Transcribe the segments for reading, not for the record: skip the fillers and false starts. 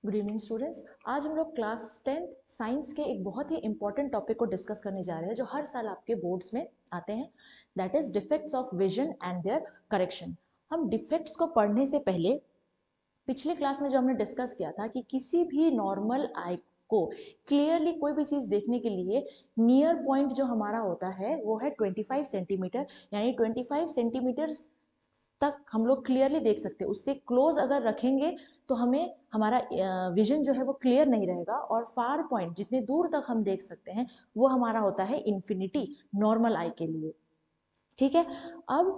Good evening students. आज हम लोग क्लास 10th साइंस के एक बहुत ही इंपॉर्टेंट टॉपिक को डिस्कस करने जा रहे हैं जो हर साल आपके बोर्ड्स में आते हैं। That is defects of vision and their correction. हम डिफेक्ट्स को पढ़ने से पहले पिछले क्लास में जो हमने डिस्कस किया था कि किसी भी नॉर्मल आई को क्लियरली कोई भी चीज़ देखने के लिए नियर पॉइंट जो हमारा होता है वो है 25 सेंटीमीटर, यानी 25 सेंटीमीटर तक हम लोग क्लियरली देख सकते हैं। उससे क्लोज अगर रखेंगे तो हमें हमारा विजन जो है वो क्लियर नहीं रहेगा, और फार पॉइंट जितने दूर तक हम देख सकते हैं वो हमारा होता है इन्फिनिटी नॉर्मल आई के लिए। ठीक है। अब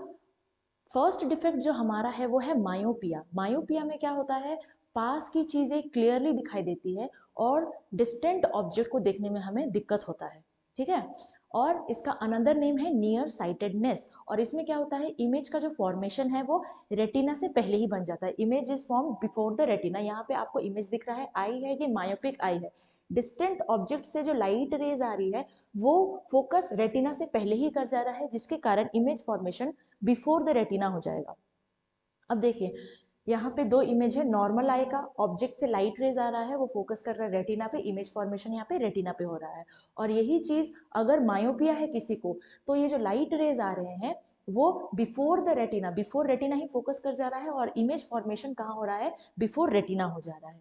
फर्स्ट डिफेक्ट जो हमारा है वो है मायोपिया। मायोपिया में क्या होता है, पास की चीजें क्लियरली दिखाई देती है और डिस्टेंट ऑब्जेक्ट को देखने में हमें दिक्कत होता है। ठीक है। और इसका अनदर नेम है नियर साइटेडनेस। और इसमें क्या होता है, इमेज का जो फॉर्मेशन है वो रेटिना से पहले ही बन जाता है। Image is form before the retina. यहाँ पे आपको इमेज दिख रहा है, आई है, ये मायोपिक आई है। डिस्टेंट ऑब्जेक्ट से जो लाइट रेज आ रही है वो फोकस रेटिना से पहले ही कर जा रहा है, जिसके कारण image formation before the retina हो जाएगा। अब देखिए, यहाँ पे दो इमेज है। नॉर्मल आई का ऑब्जेक्ट से लाइट रेज आ रहा है, वो फोकस कर रहा है रेटिना पे, इमेज फॉर्मेशन यहाँ पे रेटिना पे हो रहा है। और यही चीज अगर मायोपिया है किसी को, तो ये जो लाइट रेज आ रहे हैं वो before the retina, before retina he focus कर जा रहा है, और इमेज फॉर्मेशन कहाँ हो रहा है, बिफोर रेटिना हो जा रहा है।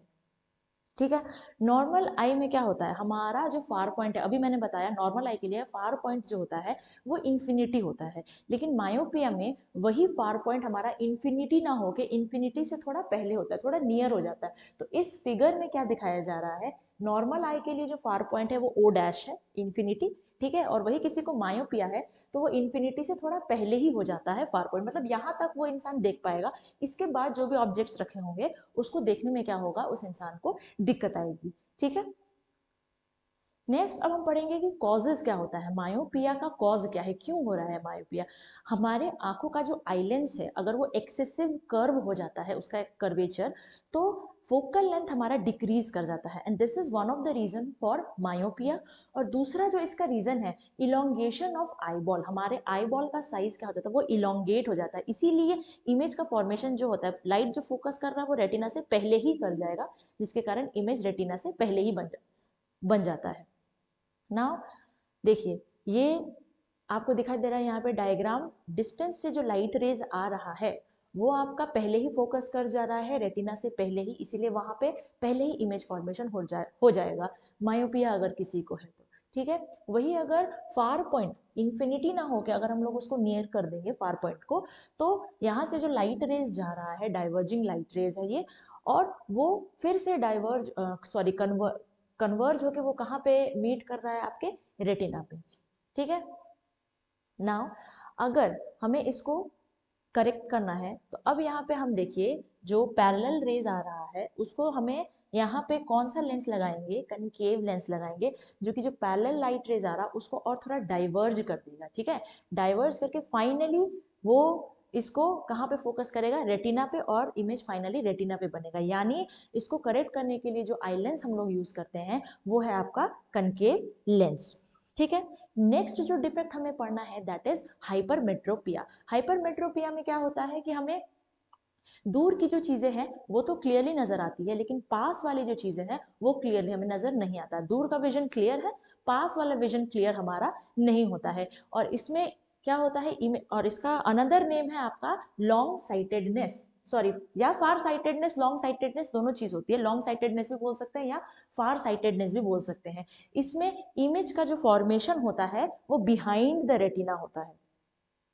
ठीक है। नॉर्मल आई में क्या होता है, हमारा जो फार पॉइंट है, अभी मैंने बताया नॉर्मल आई के लिए फार पॉइंट जो होता है वो इन्फिनिटी होता है, लेकिन मायोपिया में वही फार पॉइंट हमारा इन्फिनिटी ना होके इन्फिनिटी से थोड़ा पहले होता है, थोड़ा नियर हो जाता है। तो इस फिगर में क्या दिखाया जा रहा है, नॉर्मल आई के लिए जो फार पॉइंट है वो ओ डैश है, इन्फिनिटी। ठीक है। और वही किसी को मायोपिया है तो वो इन्फिनिटी से थोड़ा पहले ही हो जाता है फार पॉइंट, मतलब यहाँ तक वो इंसान देख पाएगा। इसके बाद जो भी ऑब्जेक्ट्स रखे होंगे उसको देखने में क्या होगा, उस इंसान को दिक्कत आएगी। ठीक है। नेक्स्ट अब हम पढ़ेंगे कि कॉजेज क्या होता है, मायोपिया का कॉज क्या है, क्यों हो रहा है मायोपिया। हमारे आंखों का जो आईलेंस है अगर वो एक्सेसिव कर्व हो जाता है, उसका एक कर्वेचर, तो फोकल लेंथ हमारा डिक्रीज कर जाता है, and this is one of the reason for myopia. और दूसरा जो इसका रीजन है, इलोंगेशन ऑफ आई बॉल। हमारे आई बॉल का साइज क्या हो जाता है, वो इलोंगेट हो जाता है, इसीलिए इमेज का फॉर्मेशन जो होता है, लाइट जो फोकस कर रहा है वो रेटिना से पहले ही कर जाएगा, जिसके कारण इमेज रेटिना से पहले ही बन जाता है। नाउ देखिए, ये आपको दिखाई दे रहा है यहाँ पे डायग्राम, डिस्टेंस से जो लाइट रेज आ रहा है वो आपका पहले ही फोकस कर जा रहा है रेटिना से पहले ही, इसीलिए वहां पे पहले ही इमेज फॉर्मेशन हो जाएगा मायोपिया अगर किसी को है तो। ठीक है। वही अगर फार पॉइंट इन्फिनिटी ना हो के अगर हम लोग उसको नियर कर देंगे फार पॉइंट को, तो यहाँ से जो लाइट रेज जा रहा है, डाइवर्जिंग लाइट रेज है ये, और वो फिर से डाइवर्ज सॉरी कन्वर्ज होके वो कहाँ पे मीट कर रहा है, आपके रेटिना पे। ठीक है। नाउ अगर हमें इसको करेक्ट करना है तो अब यहाँ पे हम देखिए, जो पैरेलल रेज आ रहा है उसको हमें यहाँ पे कौन सा लेंस लगाएंगे, कनकेव लेंस लगाएंगे, जो कि जो पैरेलल लाइट रेज आ रहा है उसको और थोड़ा डाइवर्ज कर देगा। ठीक है। डाइवर्ज करके फाइनली वो इसको कहाँ पे फोकस करेगा, रेटिना पे, और इमेज फाइनली रेटिना पे बनेगा। यानी इसको करेक्ट करने के लिए जो आई लेंस हम लोग यूज करते हैं वो है आपका कनकेव लेंस। ठीक है। नेक्स्ट जो डिफेक्ट हमें पढ़ना है दैट इज हाइपरमेट्रोपिया। हाइपरमेट्रोपिया में क्या होता है कि हमें दूर की जो चीजें हैं वो तो क्लियरली नजर आती है, लेकिन पास वाली जो चीजें हैं वो क्लियरली हमें नजर नहीं आता। दूर का विजन क्लियर है, पास वाला विजन क्लियर हमारा नहीं होता है। और इसमें क्या होता है, और इसका अनदर नेम है आपका लॉन्ग साइटेडनेस, सॉरी, या फार साइटेडनेस। लॉन्ग साइटेडनेस दोनों चीज होती है, लॉन्ग साइटेडनेस भी बोल सकते हैं या फार साइटेडनेस भी बोल सकते हैं। इसमें इमेज का जो फॉर्मेशन होता है वो बिहाइंड द रेटिना होता है।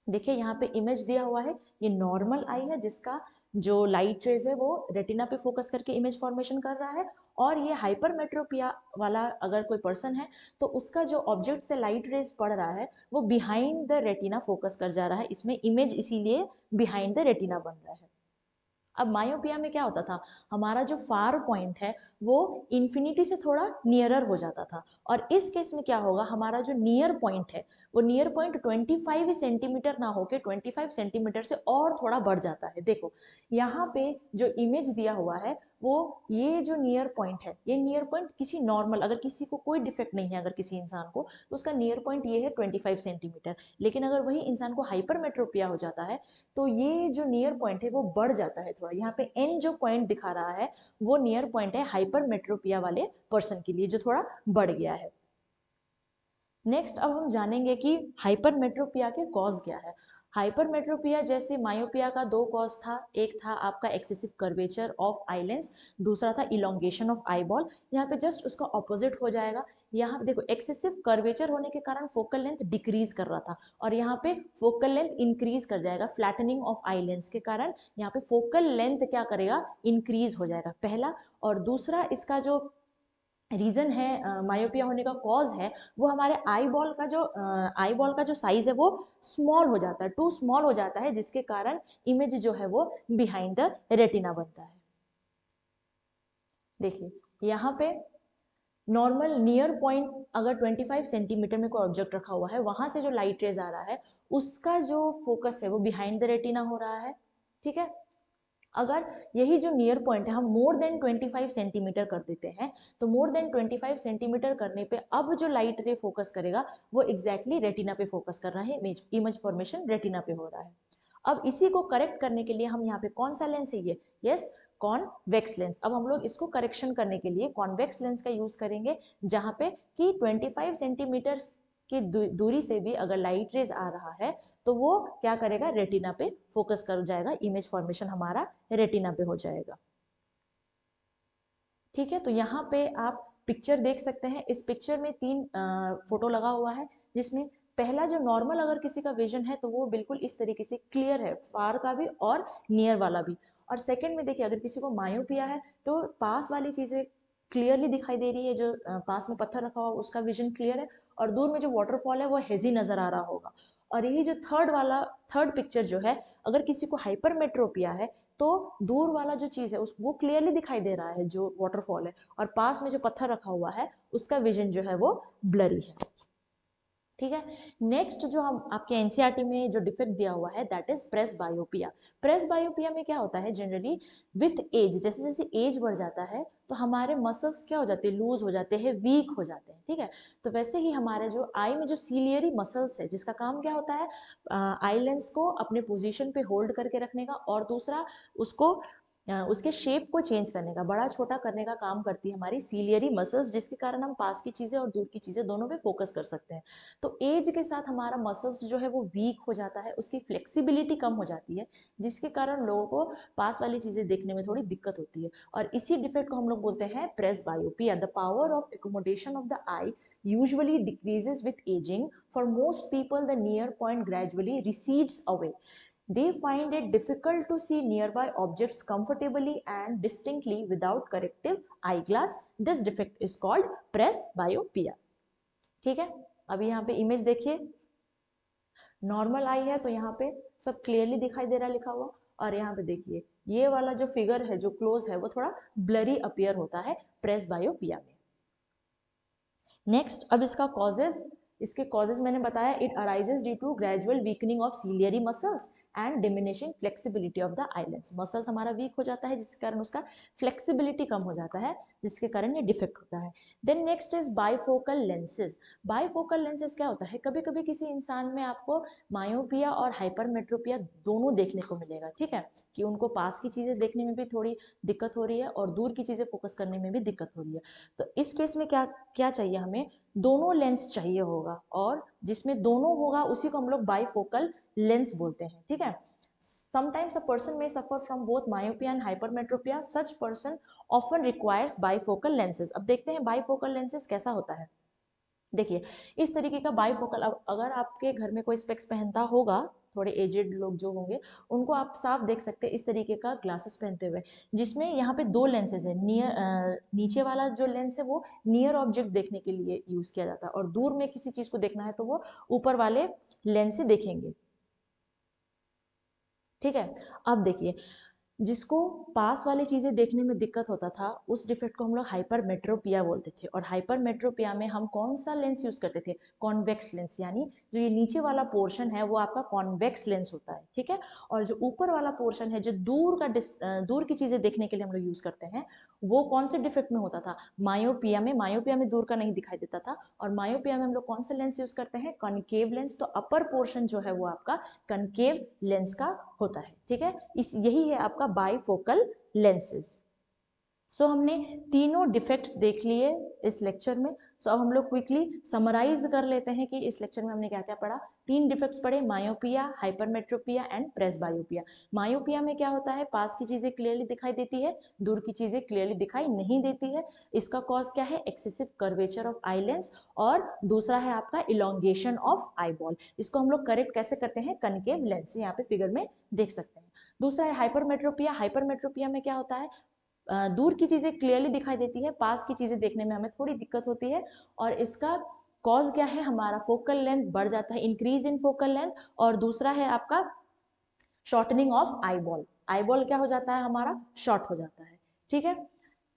देखिए यहाँ पे इमेज दिया हुआ है, ये नॉर्मल आई है जिसका जो लाइट रेज है वो रेटिना पे फोकस करके इमेज फॉर्मेशन कर रहा है। और ये हाइपरमेट्रोपिया वाला अगर कोई पर्सन है तो उसका जो ऑब्जेक्ट से लाइट रेज पड़ रहा है वो बिहाइंड द रेटिना फोकस कर जा रहा है, इसमें इमेज इसीलिए बिहाइंड द रेटिना बन रहा है। अब मायोपिया में क्या होता था, हमारा जो फार पॉइंट है वो इन्फिनिटी से थोड़ा नियरर हो जाता था, और इस केस में क्या होगा, हमारा जो नियर पॉइंट है वो नियर पॉइंट 25 सेंटीमीटर ना होके 25 सेंटीमीटर से और थोड़ा बढ़ जाता है। देखो यहाँ पे जो इमेज दिया हुआ है वो ये जो नियर पॉइंट है, ये नियर पॉइंट किसी नॉर्मल, अगर किसी को कोई डिफेक्ट नहीं है अगर किसी इंसान को, तो उसका नियर पॉइंट ये है 25 सेंटीमीटर। लेकिन अगर वही इंसान को हाइपरमेट्रोपिया हो जाता है तो ये जो नियर पॉइंट है वो बढ़ जाता है थोड़ा। यहाँ पे एन जो पॉइंट दिखा रहा है वो नियर पॉइंट है हाइपरमेट्रोपिया वाले पर्सन के लिए, जो थोड़ा बढ़ गया है। नेक्स्ट अब हम जानेंगे कि हाइपरमेट्रोपिया के कॉज क्या है। हाइपरमेट्रोपिया जैसे मायोपिया का दो कॉज था, एक था आपका excessive curvature of eye lens, दूसरा था इलोंगेशन ऑफ आई बॉल। यहाँ पे जस्ट उसका ऑपोजिट हो जाएगा। यहाँ देखो एक्सेसिव कर्वेचर होने के कारण फोकल लेंथ डिक्रीज कर रहा था, और यहाँ पे फोकल लेंथ इंक्रीज कर जाएगा फ्लैटनिंग ऑफ आई लेंस के कारण। यहाँ पे फोकल लेंथ क्या करेगा, इंक्रीज हो जाएगा, पहला। और दूसरा इसका जो रीजन है मायोपिया होने का कॉज है, वो हमारे आई बॉल का जो साइज है वो स्मॉल हो जाता है, टू स्मॉल हो जाता है, जिसके कारण इमेज जो है वो बिहाइंड द रेटिना बनता है। देखिए यहाँ पे नॉर्मल नियर पॉइंट अगर 25 सेंटीमीटर में कोई ऑब्जेक्ट रखा हुआ है, वहां से जो लाइट रेज आ रहा है उसका जो फोकस है वो बिहाइंड द रेटिना हो रहा है, ठीक है। अगर यही जो नियर पॉइंट है हम मोर देन 25 सेंटीमीटर कर देते हैं, तो मोर देन 25 सेंटीमीटर करने पे अब जो लाइट रे फोकस करेगा वो एग्जैक्टली रेटिना पे फोकस कर रहा है, इमेज फॉर्मेशन रेटिना पे हो रहा है। अब इसी को करेक्ट करने के लिए हम यहाँ पे कौन सा लेंस है ये, यस कॉन्वेक्स लेंस। अब हम लोग इसको करेक्शन करने के लिए कॉन्वेक्स लेंस का यूज करेंगे, जहाँ पे कि 25 सेंटीमीटर की दूरी से भी अगर लाइट रेज आ रहा है तो वो क्या करेगा, रेटिना पे फोकस कर जाएगा, इमेज फॉर्मेशन हमारा रेटिना पे हो जाएगा। ठीक है, तो यहाँ पे आप पिक्चर देख सकते हैं। इस पिक्चर में तीन फोटो लगा हुआ है, जिसमें पहला जो नॉर्मल अगर किसी का विजन है तो वो बिल्कुल इस तरीके से क्लियर है, फार का भी और नियर वाला भी। और सेकंड में देखिए अगर किसी को मायोपिया है तो पास वाली चीजें क्लियरली दिखाई दे रही है, जो पास में पत्थर रखा हुआ उसका विजन क्लियर है, और दूर में जो वाटरफॉल है वो हेजी नजर आ रहा होगा। और यही जो थर्ड पिक्चर जो है, अगर किसी को हाइपरमेट्रोपिया है तो दूर वाला जो चीज है उस वो क्लियरली दिखाई दे रहा है जो वाटरफॉल है, और पास में जो पत्थर रखा हुआ है उसका विजन जो है वो ब्लरी है। ठीक है, नेक्स्ट जो हम आपके एनसीईआरटी में जो डिफेक्ट दिया हुआ है दैट इज प्रेस बायोपिया। प्रेस बायोपिया में क्या होता है, जनरली विथ एज, जैसे जैसे एज बढ़ जाता है तो हमारे मसल्स क्या हो जाते हैं, लूज हो जाते हैं, वीक हो जाते हैं, ठीक है। तो वैसे ही हमारे जो आई में जो सीलियरी मसल्स है, जिसका काम क्या होता है, आई लेंस को अपने पोजीशन पे होल्ड करके रखने का, और दूसरा उसको उसके शेप को चेंज करने का, बड़ा छोटा करने का काम करती है हमारी सीलियरी मसल्स, जिसके कारण हम पास की चीजें और दूर की चीजें दोनों पे फोकस कर सकते हैं। तो एज के साथ हमारा मसल्स जो है वो वीक हो जाता है, उसकी फ्लेक्सिबिलिटी कम हो जाती है, जिसके कारण लोगों को पास वाली चीजें देखने में थोड़ी दिक्कत होती है, और इसी डिफेक्ट को हम लोग बोलते हैं presbyopia. The power of accommodation of the eye usually decreases with aging. For most people, the near point gradually recedes away. They find it difficult to see nearby objects comfortably and distinctly without corrective eyeglass. This defect is called presbyopia. ठीक है, अभी यहाँ पे image देखिए, normal आई है तो यहाँ पे सब क्लियरली दिखाई दे रहा है लिखा हुआ, और यहाँ पे देखिए ये वाला जो फिगर है जो क्लोज है वो थोड़ा ब्लरी अपीयर होता है प्रेसबायोपिया में। नेक्स्ट अब इसका कॉजेज, इसके कॉजेज मैंने बताया, it arises due to gradual weakening of ciliary muscles and diminishing flexibility of the eye lens. Muscles हमारा वीक हो जाता है जिसके कारण उसका फ्लेक्सिबिलिटी कम हो जाता है, जिसके कारण ये डिफेक्ट होता है। Then next is bifocal lenses. Bifocal lenses क्या होता है, कभी कभी किसी इंसान में आपको मायोपिया और हाइपरमेट्रोपिया दोनों देखने को मिलेगा, ठीक है, कि उनको पास की चीजें देखने में भी थोड़ी दिक्कत हो रही है और दूर की चीजें फोकस करने में भी दिक्कत हो रही है। तो इस केस में क्या क्या चाहिए हमें, दोनों लेंस चाहिए होगा, और जिसमें दोनों होगा उसी को हम लोग बाइफोकल लेंस बोलते हैं, ठीक है। Sometimes a person may suffer from both myopia and hypermetropia. Such person often requires bifocal lenses. अब देखते हैं bifocal lenses कैसा होता है। देखिए इस तरीके का बाइफोकल, अगर आपके घर में कोई स्पेक्स पहनता होगा, थोड़े एजेड लोग जो होंगे उनको आप साफ देख सकते हैं इस तरीके का ग्लासेस पहनते हुए, जिसमें यहाँ पे दो लेंसेज है, नीचे वाला जो लेंस है वो नियर ऑब्जेक्ट देखने के लिए यूज किया जाता है, और दूर में किसी चीज को देखना है तो वो ऊपर वाले लेंस से देखेंगे, ठीक है। अब देखिए जिसको पास वाली चीज़ें देखने में दिक्कत होता था, उस डिफेक्ट को हम लोग हाइपरमेट्रोपिया बोलते थे। और हाइपरमेट्रोपिया में हम कौन सा लेंस यूज़ करते थे? कॉन्वेक्स लेंस, यानी जो ये नीचे वाला पोर्शन है वो आपका कॉन्वेक्स लेंस होता है, ठीक है। और जो ऊपर वाला पोर्शन है, जो दूर की चीज़ें देखने के लिए हम लोग यूज़ करते हैं, वो कौन से डिफेक्ट में होता था? मायोपिया में। मायोपिया में दूर का नहीं दिखाई देता था। और मायोपिया में हम लोग कौन सा लेंस यूज़ करते हैं? Concave lens. तो अपर पोर्शन जो है वो आपका कनकेव लेंस का होता है, ठीक है। यही है आपका बाइफोकल लेंसेज। सो हमने तीनों डिफेक्ट्स देख लिए इस लेक्चर में। सो अब हम लोग क्विकली समराइज कर लेते हैं कि इस लेक्चर में हमने क्या क्या पढ़ा। 3 डिफेक्ट्स पढ़े, myopia, hypermetropia and presbyopia. Myopia में क्या होता है? पास की चीजें क्लियरली दिखाई देती है, दूर की चीजें क्लियरली दिखाई नहीं देती है। इसका कॉज क्या है? Excessive curvature of eye lens. और दूसरा है आपका इलोंगेशन ऑफ आई बॉल। इसको हम लोग करेक्ट कैसे करते हैं? कनकेव लेंस, यहाँ पे फिगर में देख सकते हैं। दूसरा है हाइपरमेट्रोपिया। हाइपरमेट्रोपिया में क्या होता है? दूर की चीजें क्लियरली दिखाई देती है, पास की चीजें देखने में हमें थोड़ी दिक्कत होती है। और इसका कॉज क्या है? हमारा फोकल लेंथ बढ़ जाता है, इंक्रीज इन फोकल लेंथ। और दूसरा है आपका shortening of eye ball. Eye ball क्या हो जाता है? हमारा शॉर्ट हो जाता है, ठीक है।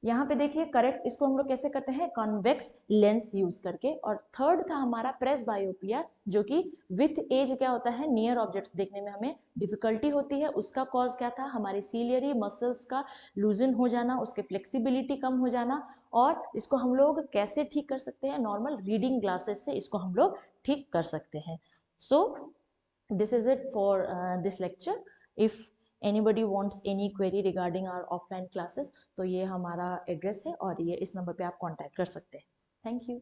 यहाँ पे देखिए करेक्ट इसको हम लोग कैसे करते हैं? कॉन्वेक्स लेंस यूज करके। और थर्ड था हमारा प्रेस बायोपिया, जो कि विथ एज क्या होता है? नियर ऑब्जेक्ट देखने में हमें डिफिकल्टी होती है। उसका कॉज क्या था? हमारे सीलियरी मसल्स का लूजन हो जाना, उसके फ्लेक्सिबिलिटी कम हो जाना। और इसको हम लोग कैसे ठीक कर सकते हैं? नॉर्मल रीडिंग ग्लासेस से इसको हम लोग ठीक कर सकते हैं। सो this is it for this lecture. If anybody wants any query regarding our offline classes, तो ये हमारा एड्रेस है और ये इस नंबर पे आप कांटेक्ट कर सकते हैं। Thank you.